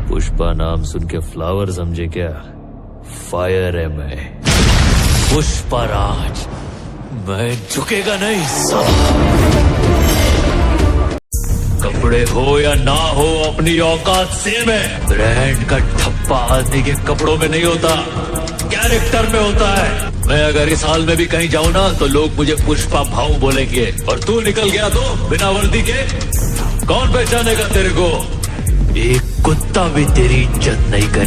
पुष्पा नाम सुन के फ्लावर समझे क्या? फायर है मैं, पुष्पा राज। मैं झुकेगा नहीं साला। कपड़े हो या ना हो अपनी औकात सेम है। ब्रांड का ठप्पा आदमी के कपड़ों में नहीं होता, कैरेक्टर में होता है। मैं अगर इस हाल में भी कहीं जाऊं ना तो लोग मुझे पुष्पा भाऊ बोलेंगे, और तू निकल गया तो बिना वर्दी के कौन पहचानेगा तेरे को? एक कुत्ता भी तेरी इज्जत नहीं करे।